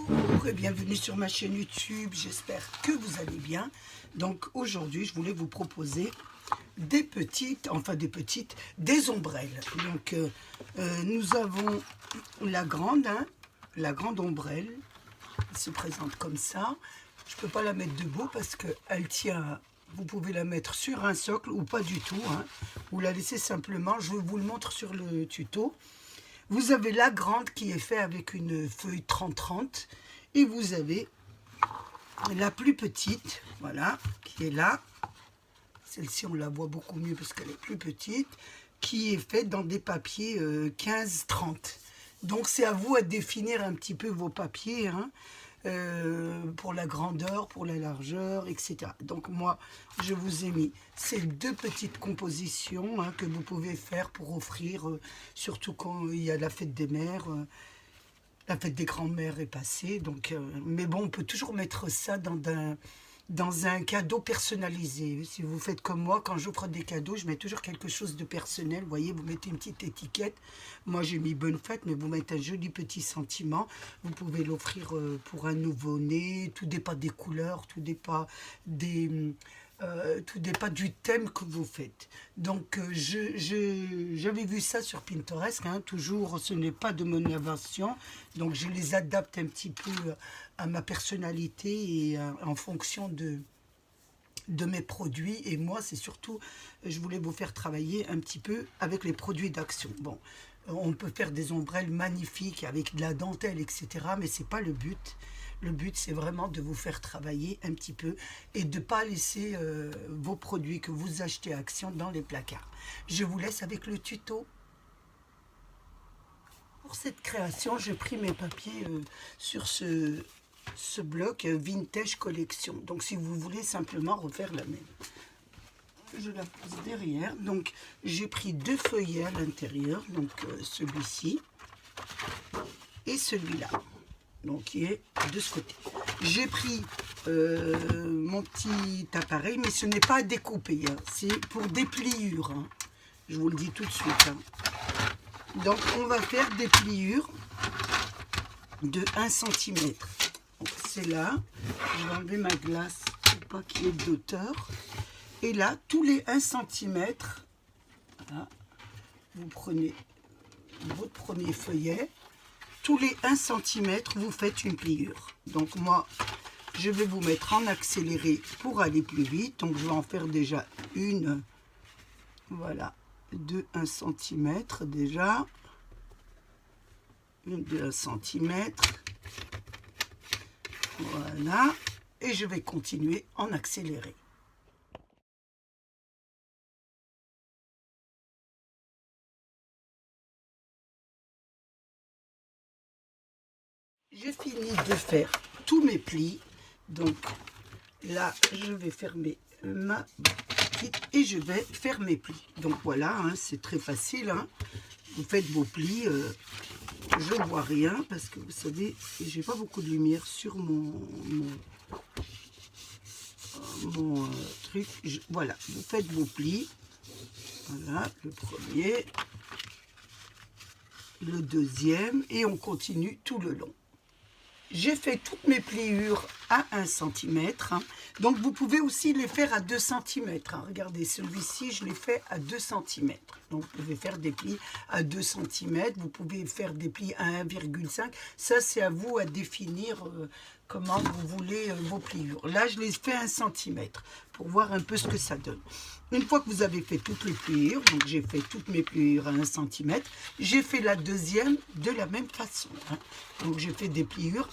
Bonjour et bienvenue sur ma chaîne YouTube, j'espère que vous allez bien. Donc aujourd'hui je voulais vous proposer des ombrelles. Donc nous avons la grande ombrelle, elle se présente comme ça. Je ne peux pas la mettre debout parce qu'elle tient, vous pouvez la mettre sur un socle ou pas du tout, hein. Vous la laissez simplement, je vous le montre sur le tuto. Vous avez la grande qui est faite avec une feuille 30-30 et vous avez la plus petite, voilà, qui est là. Celle-ci, on la voit beaucoup mieux parce qu'elle est plus petite, qui est faite dans des papiers 15-30. Donc, c'est à vous à définir un petit peu vos papiers, hein, pour la grandeur, pour la largeur, etc. Donc, moi, je vous ai mis ces deux petites compositions, hein, que vous pouvez faire pour offrir, surtout quand il y a la fête des mères. La fête des grands-mères est passée, donc, mais bon, on peut toujours mettre ça dans un cadeau personnalisé. Si vous faites comme moi, quand j'offre des cadeaux, je mets toujours quelque chose de personnel. Vous voyez, vous mettez une petite étiquette. Moi, j'ai mis bonne fête, mais vous mettez un joli petit sentiment. Vous pouvez l'offrir pour un nouveau-né. Tout dépend des couleurs, tout dépend du thème que vous faites. Donc, j'avais vu ça sur Pinterest, hein, toujours, ce n'est pas de mon invention. Donc, je les adapte un petit peu à ma personnalité et en fonction de mes produits. Et moi, c'est surtout, je voulais vous faire travailler un petit peu avec les produits d'Action. Bon, on peut faire des ombrelles magnifiques avec de la dentelle, etc. Mais ce n'est pas le but. Le but, c'est vraiment de vous faire travailler un petit peu et de ne pas laisser vos produits que vous achetez à Action dans les placards. Je vous laisse avec le tuto. Pour cette création, j'ai pris mes papiers sur ce bloc Vintage Collection. Donc, si vous voulez simplement refaire la même, je la pose derrière. Donc, j'ai pris deux feuillets à l'intérieur, donc celui-ci et celui-là. Donc, qui est de ce côté. J'ai pris mon petit appareil, mais ce n'est pas à découper, hein. C'est pour des pliures, hein. Je vous le dis tout de suite, hein. Donc, on va faire des pliures de 1 cm. C'est là. Je vais enlever ma glace pour pas qu'il y ait d'auteur. Et là, tous les 1 cm, voilà, vous prenez votre premier feuillet. Tous les 1 cm, vous faites une pliure. Donc moi, je vais vous mettre en accéléré pour aller plus vite. Donc je vais en faire déjà une, voilà, de 1 cm déjà. Une de 1 cm. Voilà. Et je vais continuer en accéléré. J'ai fini de faire tous mes plis, donc là je vais fermer ma petite et je vais faire mes plis. Donc voilà, hein, c'est très facile, hein. Vous faites vos plis, je ne vois rien parce que vous savez, j'ai pas beaucoup de lumière sur mon truc. Voilà, vous faites vos plis, voilà le premier, le deuxième et on continue tout le long. J'ai fait toutes mes pliures à 1 cm, hein. Donc vous pouvez aussi les faire à 2 cm, hein. Regardez, celui-ci, je l'ai fait à 2 cm. Donc vous pouvez faire des plis à 2 cm, vous pouvez faire des plis à 1,5. Ça, c'est à vous à définir comment vous voulez vos pliures. Là, je les fais à 1 cm pour voir un peu ce que ça donne. Une fois que vous avez fait toutes les pliures, donc j'ai fait toutes mes pliures à 1 cm, j'ai fait la deuxième de la même façon, hein. Donc j'ai fait des pliures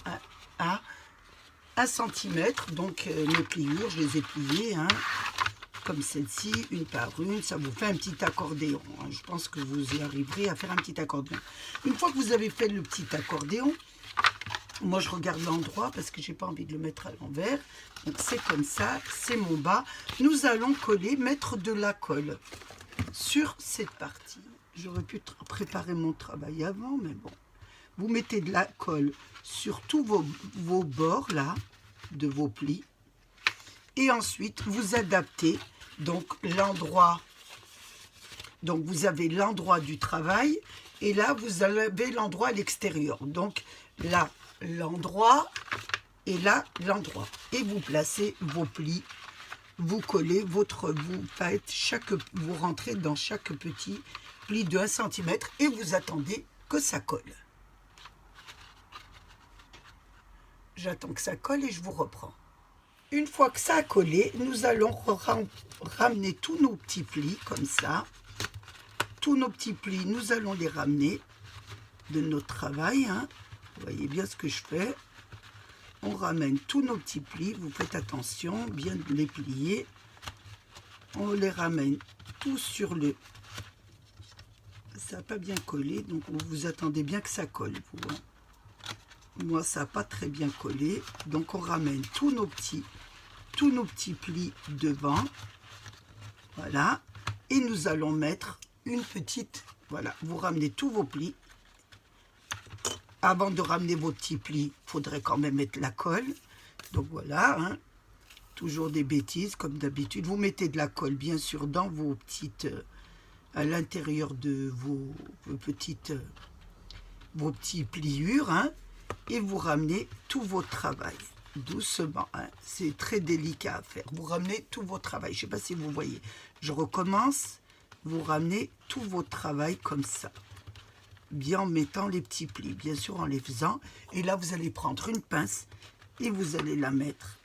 à 1 cm, donc mes pliures, je les ai pliées, hein, comme celle-ci, une par une, ça vous fait un petit accordéon, hein. Je pense que vous y arriverez à faire un petit accordéon. Une fois que vous avez fait le petit accordéon, moi je regarde l'endroit parce que j'ai pas envie de le mettre à l'envers. Donc c'est comme ça, c'est mon bas. Nous allons coller, mettre de la colle sur cette partie. J'aurais pu préparer mon travail avant, mais bon. Vous mettez de la colle sur tous vos bords là, de vos plis. Et ensuite, vous adaptez donc l'endroit. Donc vous avez l'endroit du travail et là, vous avez l'endroit à l'extérieur. Donc là, l'endroit et là l'endroit. Et vous placez vos plis, vous collez vous faites vous rentrez dans chaque petit pli de 1 cm et vous attendez que ça colle. J'attends que ça colle et je vous reprends. Une fois que ça a collé, nous allons ramener tous nos petits plis comme ça. Tous nos petits plis, nous allons les ramener de notre travail. Hein. Vous voyez bien ce que je fais. On ramène tous nos petits plis. Vous faites attention, bien de les plier. On les ramène tous sur le... Ça n'a pas bien collé, donc vous attendez bien que ça colle. Vous, hein. Moi, ça n'a pas très bien collé. Donc, on ramène tous nos petits plis devant. Voilà. Et nous allons mettre une petite... Voilà. Vous ramenez tous vos plis. Avant de ramener vos petits plis, il faudrait quand même mettre la colle. Donc, voilà. Hein. Toujours des bêtises, comme d'habitude. Vous mettez de la colle, bien sûr, dans vos petites... à l'intérieur de vos petits pliures. Hein. Et vous ramenez tout votre travail doucement, hein. C'est très délicat à faire. Vous ramenez tout votre travail, je ne sais pas si vous voyez, je recommence. Vous ramenez tout votre travail comme ça, bien en mettant les petits plis, bien sûr en les faisant. Et là vous allez prendre une pince et vous allez la mettre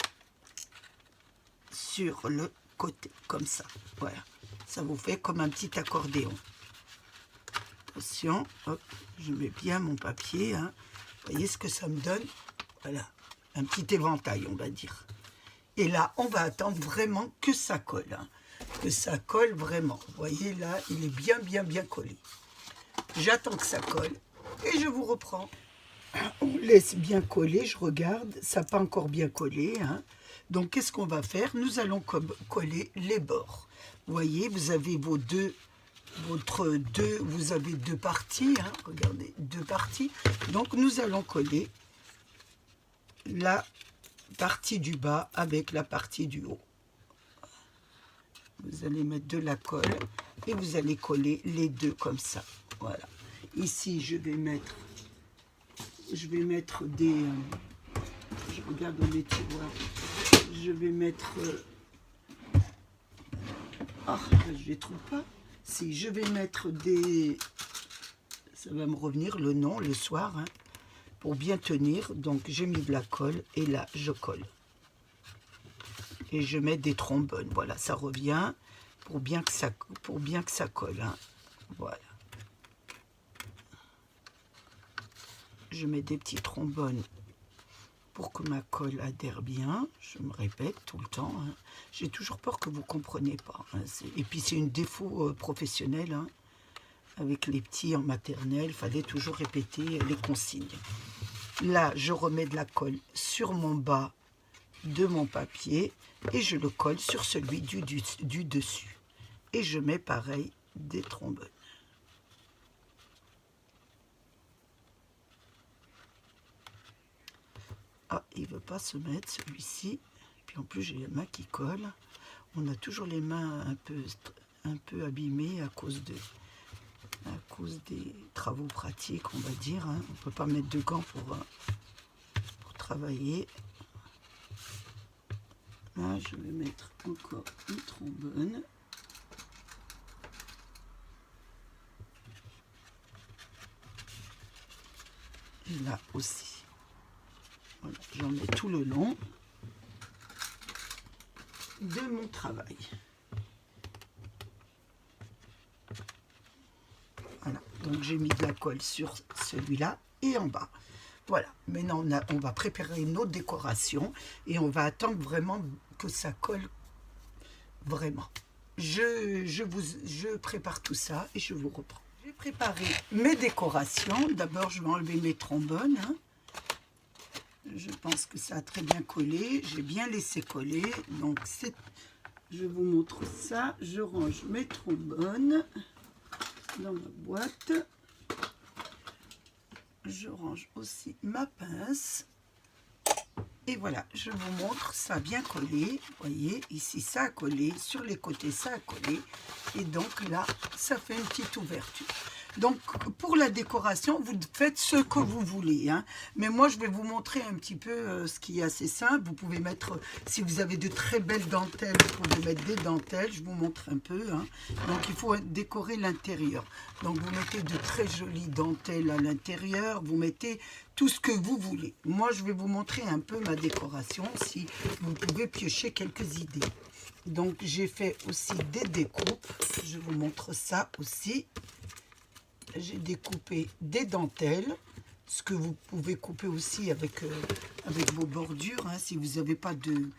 sur le côté comme ça. Voilà, ça vous fait comme un petit accordéon. Attention, hop, je mets bien mon papier, hein. Vous voyez ce que ça me donne? Voilà, un petit éventail, on va dire. Et là, on va attendre vraiment que ça colle. Hein. Que ça colle vraiment. Vous voyez, là, il est bien collé. J'attends que ça colle et je vous reprends. On laisse bien coller, je regarde. Ça n'a pas encore bien collé. Hein. Donc, qu'est-ce qu'on va faire? Nous allons coller les bords. Vous voyez, vous avez vous avez deux parties, hein, regardez, deux parties. Donc nous allons coller la partie du bas avec la partie du haut. Vous allez mettre de la colle et vous allez coller les deux comme ça. Voilà. Ici, je vais mettre des... je regarde dans les tiroirs. Je vais mettre... ah, je ne les trouve pas. Si je vais mettre des... Ça va me revenir le nom le soir, hein, pour bien tenir. Donc j'ai mis de la colle et là je colle. Et je mets des trombones. Voilà, ça revient pour bien que ça colle. Hein. Voilà. Je mets des petits trombones pour que ma colle adhère bien. Je me répète tout le temps. Hein. J'ai toujours peur que vous ne compreniez pas. Hein. Et puis c'est un défaut professionnel. Hein. Avec les petits en maternelle, il fallait toujours répéter les consignes. Là, je remets de la colle sur mon bas de mon papier et je le colle sur celui du dessus. Et je mets pareil des trombones. Ah, il ne veut pas se mettre celui-ci. Puis en plus, j'ai les mains qui collent. On a toujours les mains un peu abîmées à cause des travaux pratiques, on va dire. Hein. On ne peut pas mettre de gants pour travailler. Là, je vais mettre encore une trombone. Et là aussi. Voilà, j'en mets tout le long de mon travail. Voilà, donc j'ai mis de la colle sur celui-là et en bas. Voilà, maintenant on va préparer nos décorations et on va attendre vraiment que ça colle vraiment. Je prépare tout ça et je vous reprends. J'ai préparé mes décorations. D'abord, je vais enlever mes trombones. Hein. Je pense que ça a très bien collé. J'ai bien laissé coller. Donc, je vous montre ça. Je range mes trombones dans ma boîte. Je range aussi ma pince. Et voilà, je vous montre, ça a bien collé. Vous voyez, ici, ça a collé. Sur les côtés, ça a collé. Et donc là, ça fait une petite ouverture. Donc, pour la décoration, vous faites ce que vous voulez. Hein. Mais moi, je vais vous montrer un petit peu ce qui est assez simple. Vous pouvez mettre, si vous avez de très belles dentelles, vous pouvez mettre des dentelles. Je vous montre un peu. Hein. Donc, il faut décorer l'intérieur. Donc, vous mettez de très jolies dentelles à l'intérieur. Vous mettez tout ce que vous voulez. Moi, je vais vous montrer un peu ma décoration, si vous pouvez piocher quelques idées. Donc, j'ai fait aussi des découpes. Je vous montre ça aussi. J'ai découpé des dentelles, ce que vous pouvez couper aussi avec, avec vos bordures. Hein. Si vous n'avez pas de...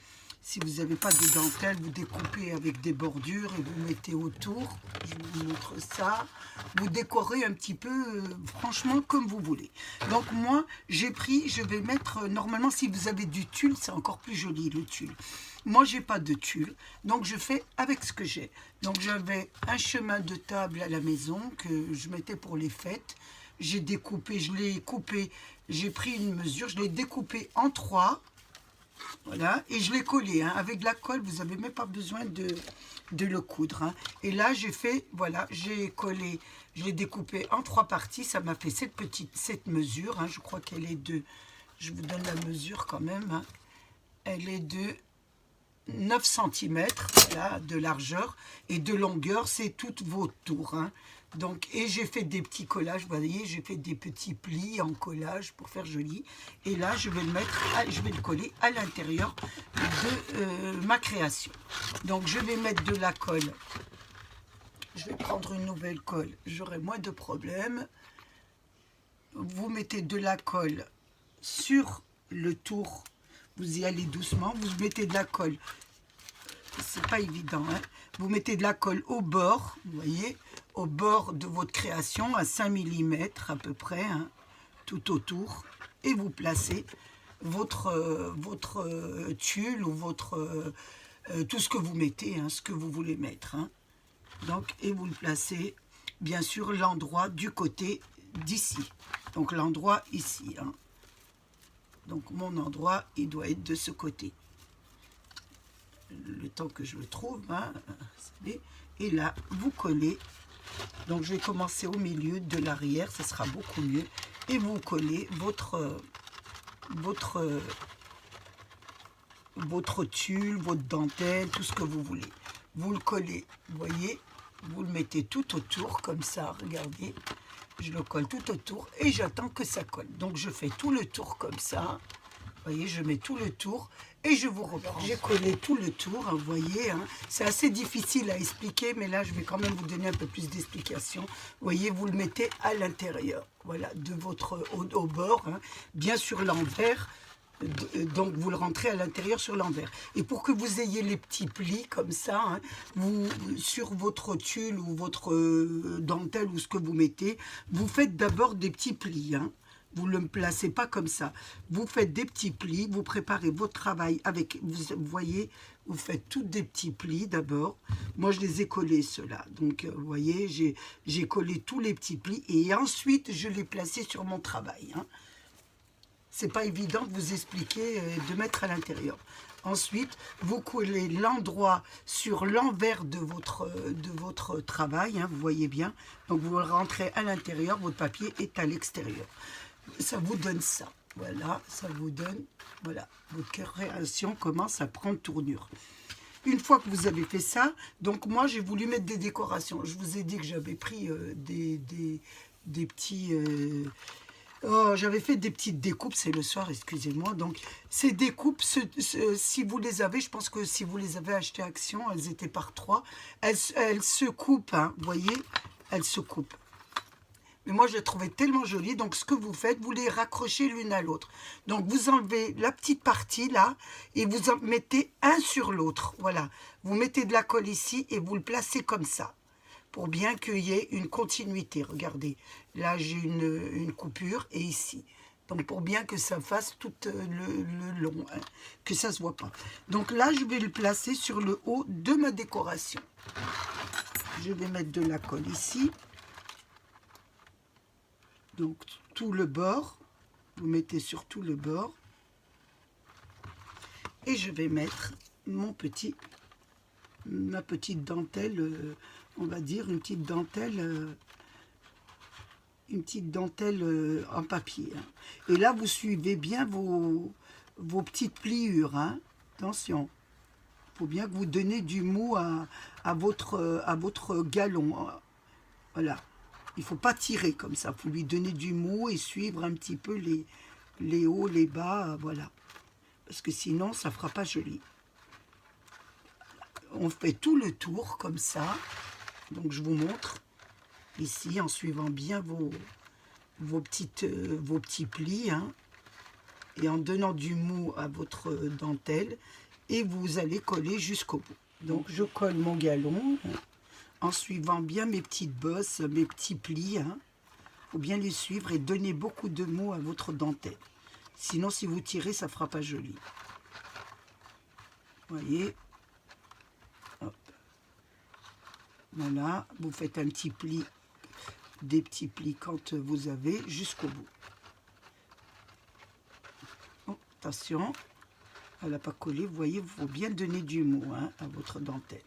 Si vous n'avez pas de dentelle, vous découpez avec des bordures et vous mettez autour. Je vous montre ça. Vous décorez un petit peu, franchement, comme vous voulez. Donc moi, j'ai pris, je vais mettre, normalement, si vous avez du tulle, c'est encore plus joli le tulle. Moi, j'ai pas de tulle, donc je fais avec ce que j'ai. Donc j'avais un chemin de table à la maison que je mettais pour les fêtes. J'ai découpé, je l'ai coupé, j'ai pris une mesure, je l'ai découpé en 3. Voilà, et je l'ai collé, hein. Avec de la colle, vous n'avez même pas besoin de le coudre. Hein. Et là, j'ai fait, voilà, j'ai collé, je l'ai découpé en 3 parties. Ça m'a fait cette mesure. Hein. Je crois qu'elle est de, je vous donne la mesure quand même. Hein. Elle est de 9 cm voilà, de largeur et de longueur, c'est toutes vos tours. Hein. Donc, et j'ai fait des petits collages, vous voyez, j'ai fait des petits plis en collage pour faire joli. Et là, je vais le mettre, je vais le coller à l'intérieur de ma création. Donc, je vais mettre de la colle. Je vais prendre une nouvelle colle, j'aurai moins de problèmes. Vous mettez de la colle sur le tour. Vous y allez doucement, vous mettez de la colle, c'est pas évident, hein. Vous mettez de la colle au bord, vous voyez, au bord de votre création, à 5 mm à peu près, hein, tout autour, et vous placez votre tulle ou votre tout ce que vous mettez, hein, ce que vous voulez mettre. Hein. Donc, et vous le placez, bien sûr, l'endroit du côté d'ici, donc l'endroit ici, hein. Donc mon endroit, il doit être de ce côté. Le temps que je le trouve, hein, et là, vous collez. Donc je vais commencer au milieu de l'arrière, ça sera beaucoup mieux. Et vous collez votre tulle, votre dentelle, tout ce que vous voulez. Vous le collez, vous voyez, vous le mettez tout autour, comme ça, regardez. Je le colle tout autour et j'attends que ça colle. Donc je fais tout le tour comme ça. Vous voyez, je mets tout le tour et je vous reprends. J'ai collé tout le tour, hein, vous voyez. Hein. C'est assez difficile à expliquer, mais là, je vais quand même vous donner un peu plus d'explications. Vous voyez, vous le mettez à l'intérieur, voilà, de votre au bord, hein, bien sur l'envers. Donc, vous le rentrez à l'intérieur sur l'envers. Et pour que vous ayez les petits plis comme ça, hein, vous, sur votre tulle ou votre dentelle ou ce que vous mettez, vous faites d'abord des petits plis, hein. Vous ne le placez pas comme ça. Vous faites des petits plis, vous préparez votre travail avec, vous voyez, vous faites tous des petits plis d'abord. Moi, je les ai collés, ceux-là. Donc, vous voyez, j'ai collé tous les petits plis et ensuite, je les placés sur mon travail. Hein. C'est pas évident de vous expliquer, de mettre à l'intérieur. Ensuite, vous collez l'endroit sur l'envers de votre travail, hein, vous voyez bien. Donc, vous le rentrez à l'intérieur, votre papier est à l'extérieur. Ça vous donne ça. Voilà, ça vous donne, voilà, votre création commence à prendre tournure. Une fois que vous avez fait ça, donc moi j'ai voulu mettre des décorations. Je vous ai dit que j'avais pris des petits... oh, j'avais fait des petites découpes, c'est le soir, excusez-moi. Donc ces découpes, si vous les avez, je pense que si vous les avez achetées à Action, elles étaient par 3. Elles se coupent, hein, vous voyez, elles se coupent. Mais moi, je les trouvais tellement jolies. Donc, ce que vous faites, vous les raccrochez l'une à l'autre. Donc, vous enlevez la petite partie là et vous en mettez un sur l'autre. Voilà. Vous mettez de la colle ici et vous le placez comme ça pour bien qu'il y ait une continuité. Regardez, là, j'ai une coupure et ici. Donc, pour bien que ça fasse tout le long, hein, que ça ne se voit pas. Donc, là, je vais le placer sur le haut de ma décoration. Je vais mettre de la colle ici. Donc, tout le bord, vous mettez sur tout le bord. Et je vais mettre ma petite dentelle, on va dire, une petite dentelle une petite dentelle en papier. Hein. Et là, vous suivez bien vos petites pliures. Hein. Attention, il faut bien que vous donnez du mou à votre galon. Voilà. Il ne faut pas tirer comme ça. Il faut lui donner du mou et suivre un petit peu les hauts, les bas. Voilà. Parce que sinon, ça ne fera pas joli. On fait tout le tour comme ça. Donc, je vous montre ici en suivant bien vos petits plis. Hein, et en donnant du mou à votre dentelle. Et vous allez coller jusqu'au bout. Donc, je colle mon galon en suivant bien mes petites bosses, mes petits plis. Il faut bien les suivre et donner beaucoup de mou à votre dentelle. Sinon, si vous tirez, ça ne fera pas joli. Vous voyez. Hop. Voilà, vous faites un petit pli, des petits plis quand vous avez jusqu'au bout. Oh, attention, elle n'a pas collé. Vous voyez, il faut bien donner du mou hein, à votre dentelle.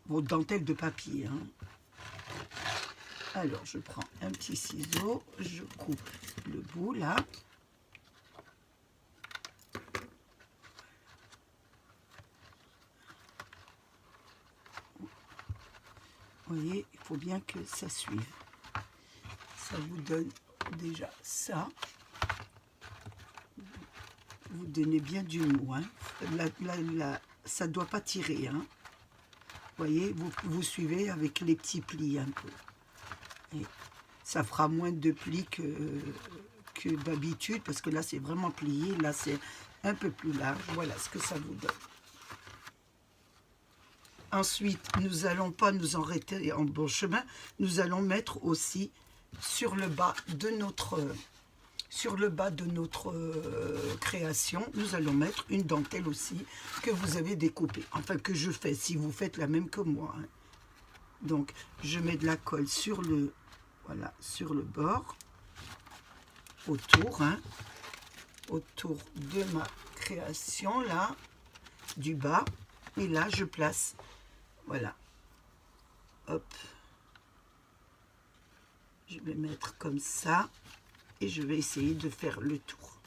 Votre dentelle de papier. Hein. Alors, je prends un petit ciseau, je coupe le bout là. Vous voyez, il faut bien que ça suive. Ça vous donne déjà ça. Vous donnez bien du mou. Hein. Ça ne doit pas tirer. Hein. Vous voyez, vous suivez avec les petits plis un peu. Et ça fera moins de plis que d'habitude, parce que là, c'est vraiment plié. Là, c'est un peu plus large. Voilà ce que ça vous donne. Ensuite, nous n'allons pas nous arrêter en bon chemin. Nous allons mettre aussi sur le bas de notre création, nous allons mettre une dentelle aussi que vous avez découpée. Enfin, que je fais, si vous faites la même que moi. Hein. Donc, je mets de la colle sur le bord, autour, hein, autour de ma création, là, du bas. Et là, je place, voilà, hop. Je vais mettre comme ça. Et je vais essayer de faire le tour.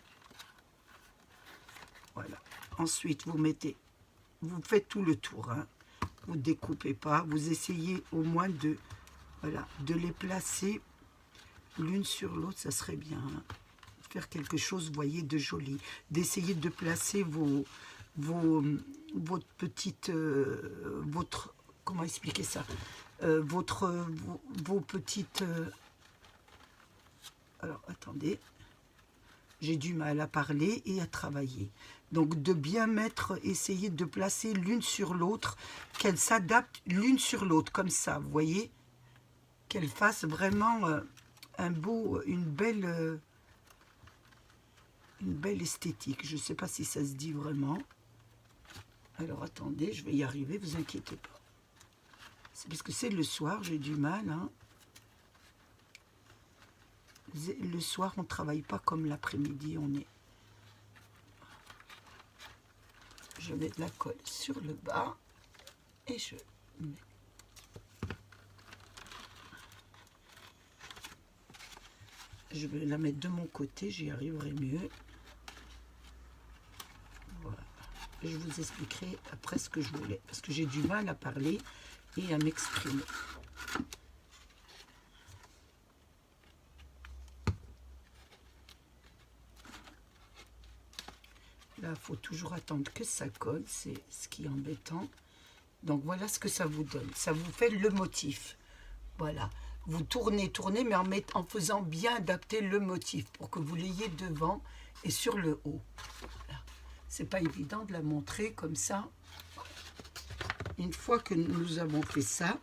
Voilà. Ensuite, vous faites tout le tour. Hein. Vous ne découpez pas. Vous essayez au moins de les placer l'une sur l'autre. Ça serait bien. Hein. Faire quelque chose, vous voyez, de joli. D'essayer de placer votre petite... comment expliquer ça vos petites... alors, attendez, j'ai du mal à parler et à travailler. Donc, de bien essayer de placer l'une sur l'autre, qu'elles s'adaptent l'une sur l'autre, comme ça, vous voyez? Qu'elles fassent vraiment une belle esthétique. Je ne sais pas si ça se dit vraiment. Alors, attendez, je vais y arriver, vous inquiétez pas. C'est parce que c'est le soir, j'ai du mal, hein. Le soir, on ne travaille pas comme l'après-midi. Je mets de la colle sur le bas et je mets. Je vais la mettre de mon côté, j'y arriverai mieux. Voilà. Je vous expliquerai après ce que je voulais, parce que j'ai du mal à parler et à m'exprimer. Là, il faut toujours attendre que ça colle, c'est ce qui est embêtant. Donc, voilà ce que ça vous donne. Ça vous fait le motif. Voilà. Vous tournez, mais en faisant bien adapter le motif pour que vous l'ayez devant et sur le haut. Voilà. C'est pas évident de la montrer comme ça. Une fois que nous avons fait ça,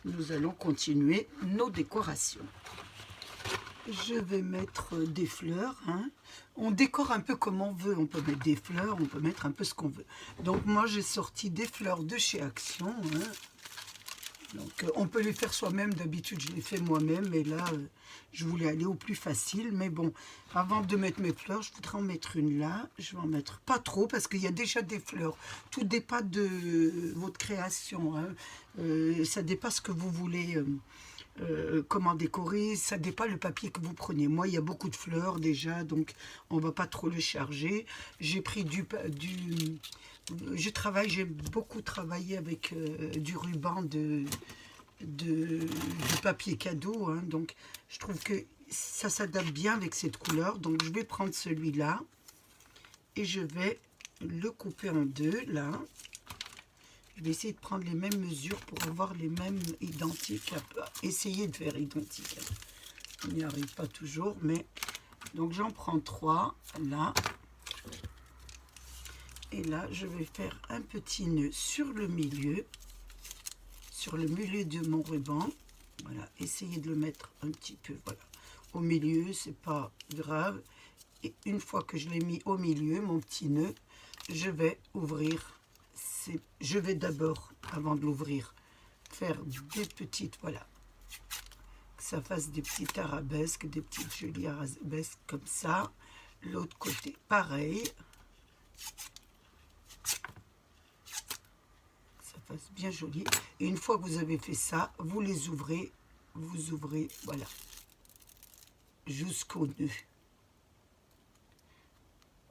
nous allons continuer nos décorations. Je vais mettre des fleurs. Hein. On décore un peu comme on veut. On peut mettre des fleurs, on peut mettre un peu ce qu'on veut. Donc moi, j'ai sorti des fleurs de chez Action. Hein. Donc on peut les faire soi-même. D'habitude, je les fais moi-même. Et là, je voulais aller au plus facile. Mais bon, avant de mettre mes fleurs, je voudrais en mettre une là. Je vais en mettre pas trop parce qu'il y a déjà des fleurs. Tout dépend de votre création. Hein. Ça dépasse ce que vous voulez... comment décorer, ça dépend le papier que vous prenez. Moi, il y a beaucoup de fleurs déjà, donc on va pas trop le charger. J'ai pris j'ai beaucoup travaillé avec du ruban du papier cadeau, hein, donc je trouve que ça s'adapte bien avec cette couleur. Donc je vais prendre celui-là et je vais le couper en deux, là. Je vais essayer de prendre les mêmes mesures pour avoir les mêmes identiques. Essayer de faire identique. On n'y arrive pas toujours, mais... Donc j'en prends 3, là. Et là, je vais faire un petit nœud sur le milieu de mon ruban. Voilà, essayez de le mettre un petit peu, voilà. Au milieu, c'est pas grave. Et une fois que je l'ai mis au milieu, mon petit nœud, je vais ouvrir. Je vais d'abord, avant de l'ouvrir, faire des petites, voilà, que ça fasse des petites arabesques, des petites jolies arabesques comme ça. L'autre côté, pareil. Ça fasse bien joli. Et une fois que vous avez fait ça, vous les ouvrez, voilà, jusqu'au nœud.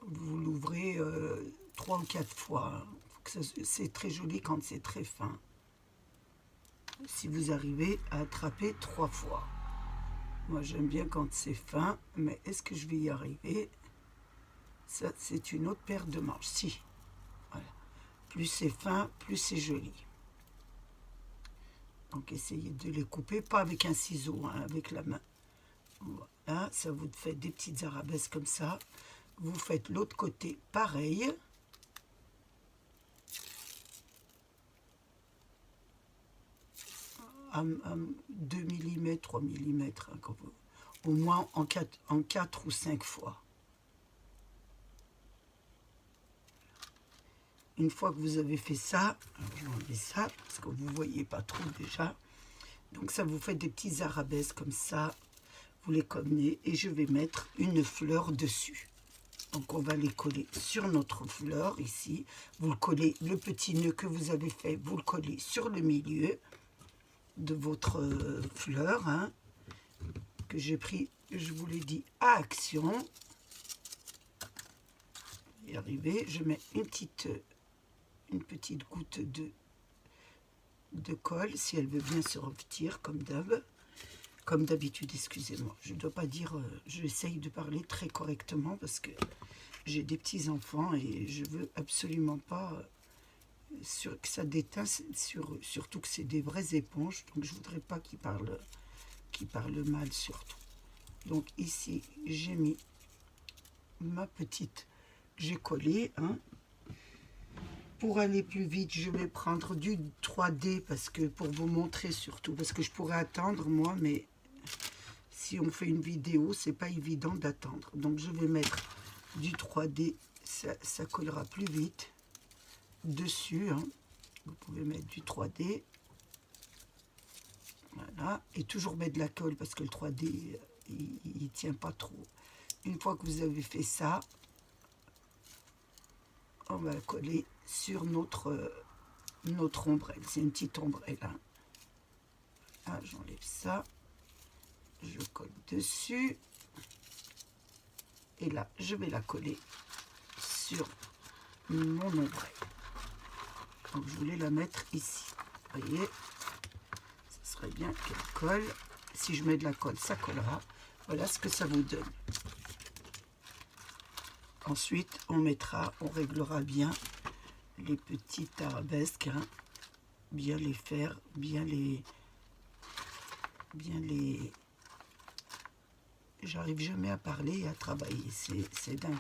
Vous l'ouvrez 3 ou 4 fois. Hein. C'est très joli quand c'est très fin. Si vous arrivez à attraper 3 fois. Moi, j'aime bien quand c'est fin, mais est-ce que je vais y arriver? Ça, c'est une autre paire de manches. Si. Voilà. Plus c'est fin, plus c'est joli. Donc, essayez de les couper, pas avec un ciseau, hein, avec la main. Voilà, ça vous fait des petites arabesques comme ça. Vous faites l'autre côté pareil. À 2 mm, 3 mm, hein, au moins en 4 ou 5 fois. Une fois que vous avez fait ça, je vais enlever ça parce que vous ne voyez pas trop déjà. Donc ça vous fait des petits arabesques comme ça. Vous les collez et je vais mettre une fleur dessus. Donc on va les coller sur notre fleur ici. Vous le collez, le petit nœud que vous avez fait, vous le collez sur le milieu de votre fleur, hein, que j'ai pris, je vous l'ai dit, à action. Y arriver, je mets une petite goutte de colle, si elle veut bien se revêtir, comme d'habitude, excusez-moi. Je ne dois pas dire, j'essaye de parler très correctement parce que j'ai des petits enfants et je veux absolument pas que ça déteint, surtout que c'est des vraies éponges, donc je voudrais pas qu'ils parlent mal surtout. Donc ici j'ai mis ma petite, j'ai collé, hein. Pour aller plus vite, je vais prendre du 3D parce que pour vous montrer surtout, parce que je pourrais attendre moi, mais si on fait une vidéo, c'est pas évident d'attendre. Donc je vais mettre du 3D, ça collera plus vite dessus, hein. Vous pouvez mettre du 3D, voilà, et toujours mettre de la colle parce que le 3D il tient pas trop. Une fois que vous avez fait ça, on va coller sur notre ombrelle. C'est une petite ombrelle, hein. Ah, j'enlève ça, je colle dessus et là je vais la coller sur mon ombrelle. Donc je voulais la mettre ici, vous voyez, ça serait bien qu'elle colle. Si je mets de la colle, ça collera. Voilà ce que ça vous donne. Ensuite on réglera bien les petites arabesques, hein, bien les faire, bien les j'arrive jamais à parler et à travailler, c'est dingue.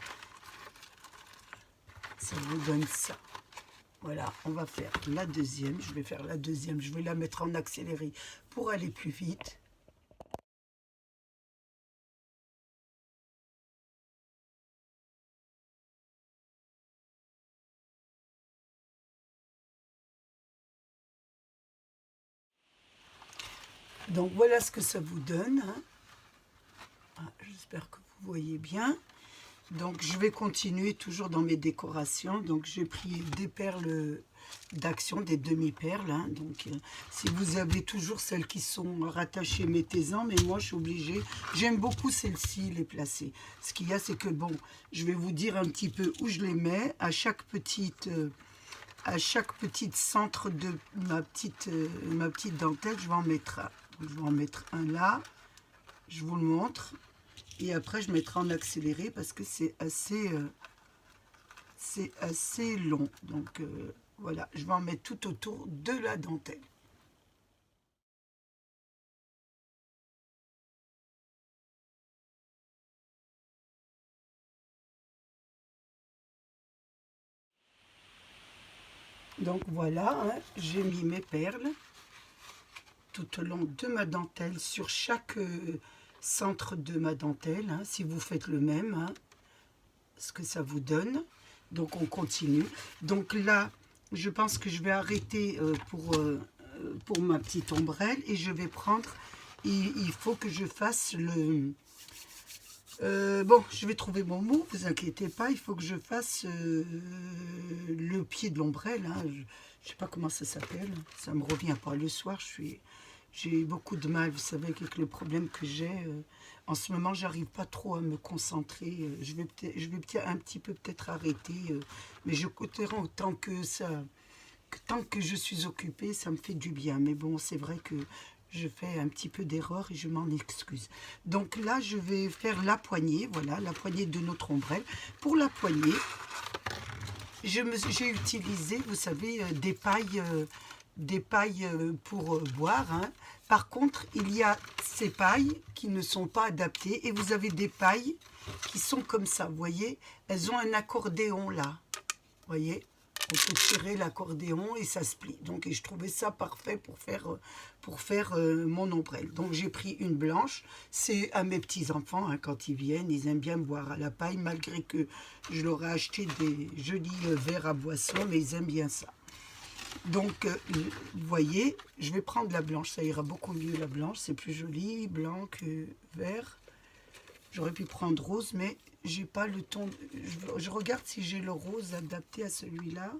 Ça vous donne ça. Voilà, on va faire la deuxième. Je vais faire la deuxième. Je vais la mettre en accéléré pour aller plus vite. Donc voilà ce que ça vous donne, hein. Ah, j'espère que vous voyez bien. Donc je vais continuer toujours dans mes décorations. Donc j'ai pris des perles d'action, des demi-perles. Hein. Donc si vous avez toujours celles qui sont rattachées, mettez-en. Mais moi je suis obligée. J'aime beaucoup celles-ci, les placer. Ce qu'il y a, c'est que bon, je vais vous dire un petit peu où je les mets. À chaque petite centre de ma petite dentelle, je vais en mettre un. Je vais en mettre un là. Je vous le montre. Et après, je mettrai en accéléré parce que c'est assez long. Donc, voilà, je vais en mettre tout autour de la dentelle. Donc, voilà, hein, j'ai mis mes perles tout au long de ma dentelle, sur chaque centre de ma dentelle. Hein, si vous faites le même, hein, ce que ça vous donne. Donc on continue. Donc là, je pense que je vais arrêter pour ma petite ombrelle et je vais prendre, il faut que je fasse le... bon, je vais trouver mon mot, vous inquiétez pas, il faut que je fasse le pied de l'ombrelle. Hein. Je ne sais pas comment ça s'appelle, ça me revient pas. Le soir, j'ai beaucoup de mal, vous savez, avec le problème que j'ai. En ce moment, j'arrive pas trop à me concentrer. Je vais un petit peu peut-être arrêter, mais je côtoierai autant que ça, tant que je suis occupée, ça me fait du bien. Mais bon, c'est vrai que je fais un petit peu d'erreur et je m'en excuse. Donc là, je vais faire la poignée, voilà, la poignée de notre ombrelle. Pour la poignée, j'ai utilisé, vous savez, des pailles pour boire. Hein. Par contre, il y a ces pailles qui ne sont pas adaptées et vous avez des pailles qui sont comme ça, vous voyez. Elles ont un accordéon là, vous voyez. On peut tirer l'accordéon et ça se plie. Donc, et je trouvais ça parfait pour faire mon ombrelle. Donc, j'ai pris une blanche. C'est à mes petits-enfants, hein, quand ils viennent, ils aiment bien boire à la paille, malgré que je leur ai acheté des jolis verres à boisson, mais ils aiment bien ça. Donc, vous voyez, je vais prendre la blanche. Ça ira beaucoup mieux, la blanche. C'est plus joli, blanc que vert. J'aurais pu prendre rose, mais j'ai pas le ton. Je regarde si j'ai le rose adapté à celui-là.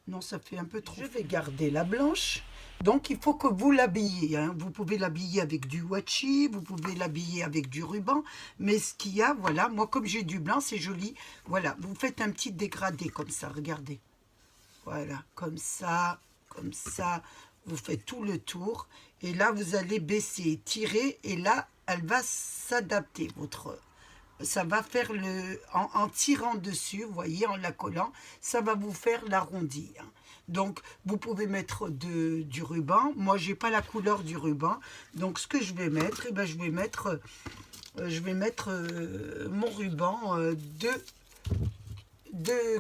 Non, ça fait un peu trop. Je vais garder la blanche. Donc, il faut que vous l'habillez. Hein. Vous pouvez l'habiller avec du washi, vous pouvez l'habiller avec du ruban. Mais ce qu'il y a, voilà, moi, comme j'ai du blanc, c'est joli. Voilà, vous faites un petit dégradé comme ça, regardez. Voilà, comme ça, comme ça. Vous faites tout le tour. Et là, vous allez baisser, tirer. Et là, elle va s'adapter, ça va faire en tirant dessus, vous voyez, en la collant, ça va vous faire l'arrondi. Hein. Donc, vous pouvez mettre du ruban. Moi, j'ai pas la couleur du ruban. Donc, ce que je vais mettre, eh ben, je vais mettre mon ruban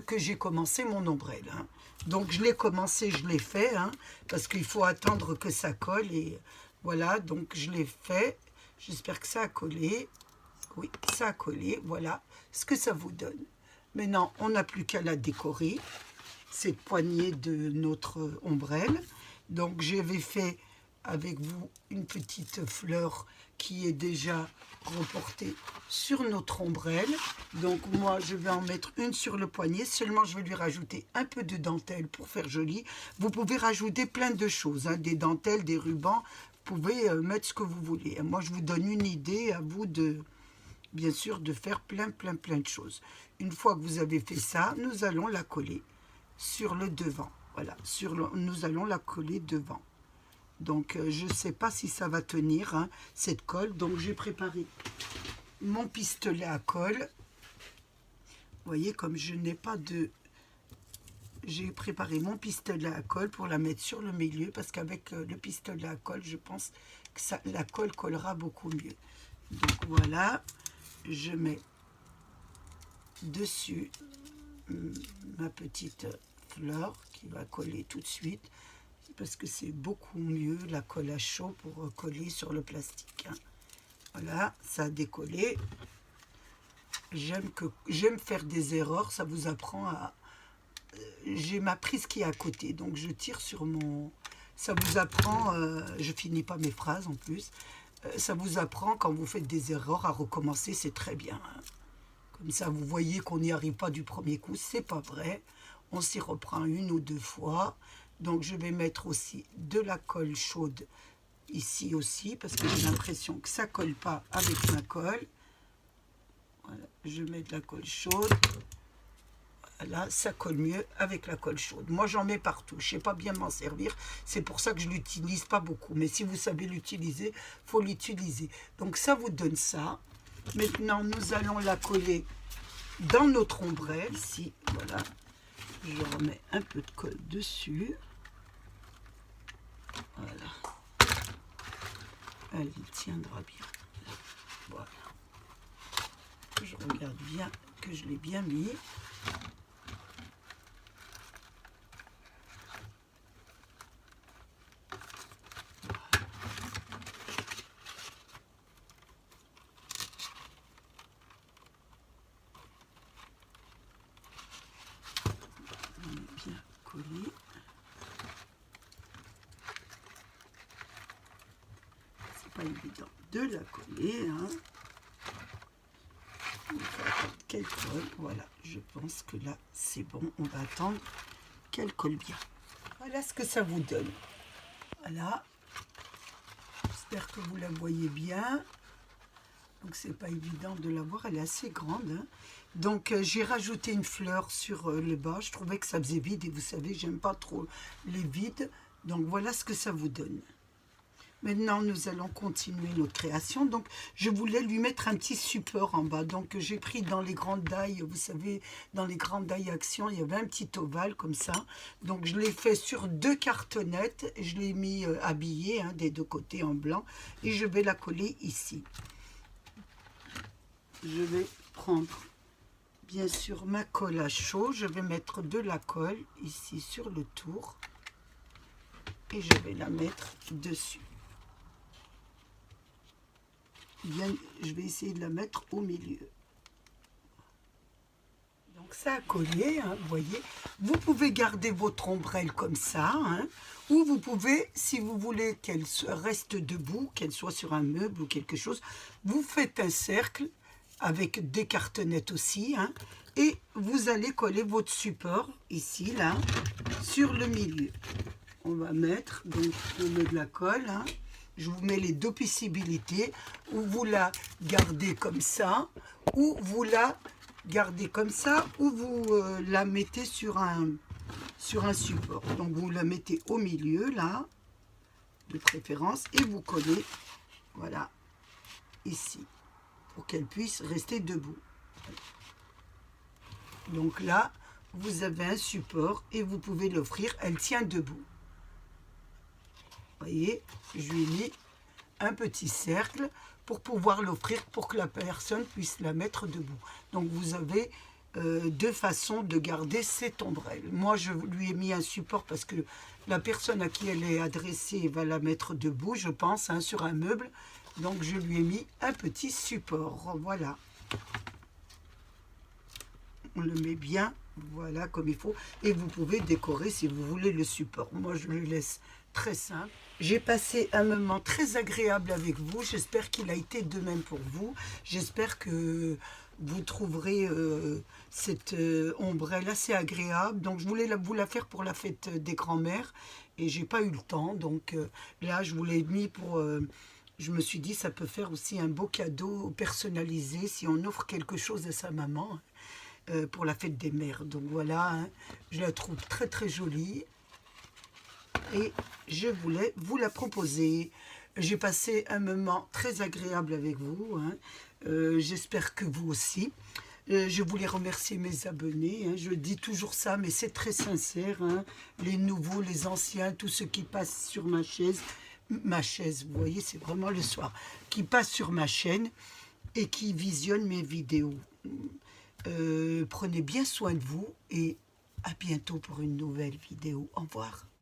que j'ai commencé mon ombrelle. Hein. Donc, je l'ai commencé, je l'ai fait, hein, parce qu'il faut attendre que ça colle. Et voilà, donc je l'ai fait. J'espère que ça a collé. Oui, ça a collé. Voilà ce que ça vous donne. Maintenant, on n'a plus qu'à la décorer. Cette poignée de notre ombrelle. Donc, j'avais fait avec vous une petite fleur qui est déjà reportée sur notre ombrelle. Donc, moi, je vais en mettre une sur le poignet. Seulement, je vais lui rajouter un peu de dentelle pour faire joli. Vous pouvez rajouter plein de choses, hein, des dentelles, des rubans. Vous pouvez mettre ce que vous voulez. Moi, je vous donne une idée, à vous bien sûr, de faire plein de choses. Une fois que vous avez fait ça, nous allons la coller sur le devant. Voilà, nous allons la coller devant. Donc, je ne sais pas si ça va tenir, hein, cette colle. Donc, j'ai préparé mon pistolet à colle. Vous voyez, comme je n'ai pas de... J'ai préparé mon pistolet à colle pour la mettre sur le milieu, parce qu'avec le pistolet à colle, je pense que la colle collera beaucoup mieux. Donc, voilà, je mets dessus ma petite fleur qui va coller tout de suite, parce que c'est beaucoup mieux la colle à chaud pour coller sur le plastique. Hein. Voilà, ça a décollé. J'aime faire des erreurs, ça vous apprend à... J'ai ma prise qui est à côté, donc je tire sur mon... Ça vous apprend, je finis pas mes phrases en plus, ça vous apprend quand vous faites des erreurs à recommencer, c'est très bien. Hein. Comme ça, vous voyez qu'on n'y arrive pas du premier coup. C'est pas vrai. On s'y reprend une ou deux fois. Donc, je vais mettre aussi de la colle chaude ici aussi, parce que j'ai l'impression que ça ne colle pas avec ma colle. Voilà, je mets de la colle chaude. Voilà, ça colle mieux avec la colle chaude. Moi, j'en mets partout. Je ne sais pas bien m'en servir. C'est pour ça que je ne l'utilise pas beaucoup. Mais si vous savez l'utiliser, il faut l'utiliser. Donc, ça vous donne ça. Maintenant, nous allons la coller dans notre ombrelle. Ici, voilà. Je remets un peu de colle dessus. Voilà. Elle tiendra bien. Voilà. Je regarde bien que je l'ai bien mis. Bien collé. C'est pas évident de la coller, hein. Il faut attendre qu'elle colle. Voilà, je pense que là c'est bon. On va attendre qu'elle colle bien. Voilà ce que ça vous donne. Voilà. J'espère que vous la voyez bien. Donc c'est pas évident de la voir, elle est assez grande, hein. Donc j'ai rajouté une fleur sur le bas. Je trouvais que ça faisait vide et vous savez, j'aime pas trop les vides. Donc voilà ce que ça vous donne. Maintenant, nous allons continuer notre création. Donc, je voulais lui mettre un petit support en bas. Donc, j'ai pris dans les grandes dailles, vous savez, dans les grandes dailles Action, il y avait un petit ovale comme ça. Donc, je l'ai fait sur 2 cartonnettes. Je l'ai mis habillé, hein, des 2 côtés en blanc. Et je vais la coller ici. Je vais prendre, bien sûr, ma colle à chaud. Je vais mettre de la colle ici sur le tour. Et je vais la mettre dessus. Bien, je vais essayer de la mettre au milieu. Donc ça a collé, hein, vous voyez. Vous pouvez garder votre ombrelle comme ça, hein, ou vous pouvez, si vous voulez qu'elle reste debout, qu'elle soit sur un meuble ou quelque chose, vous faites un cercle avec des cartonnettes aussi, hein, et vous allez coller votre support ici, là, sur le milieu. On va mettre, donc on met de la colle, hein. Je vous mets les 2 possibilités, ou vous la gardez comme ça, ou vous la gardez comme ça, ou vous la mettez sur un support. Donc vous la mettez au milieu, là, de préférence, et vous collez, voilà, ici, pour qu'elle puisse rester debout. Donc là, vous avez un support, et vous pouvez l'offrir, elle tient debout. Vous voyez, je lui ai mis un petit cercle pour pouvoir l'offrir, pour que la personne puisse la mettre debout. Donc vous avez 2 façons de garder cette ombrelle. Moi, je lui ai mis un support parce que la personne à qui elle est adressée va la mettre debout, je pense, hein, sur un meuble. Donc je lui ai mis un petit support. Voilà. On le met bien, voilà, comme il faut. Et vous pouvez décorer si vous voulez le support. Moi, je le laisse très simple. J'ai passé un moment très agréable avec vous. J'espère qu'il a été de même pour vous. J'espère que vous trouverez cette ombrelle assez agréable. Donc, je voulais vous la faire pour la fête des grands-mères. Et j'ai pas eu le temps. Donc, là, je vous l'ai mis pour... je me suis dit, ça peut faire aussi un beau cadeau personnalisé si on offre quelque chose à sa maman pour la fête des mères. Donc, voilà, hein, je la trouve très, très jolie. Et je voulais vous la proposer. J'ai passé un moment très agréable avec vous, hein. J'espère que vous aussi. Je voulais remercier mes abonnés, hein. Je dis toujours ça, mais c'est très sincère, hein. Les nouveaux, les anciens, tous ceux qui passent sur ma chaise, vous voyez, c'est vraiment le soir, qui passent sur ma chaîne et qui visionnent mes vidéos. Prenez bien soin de vous et à bientôt pour une nouvelle vidéo. Au revoir.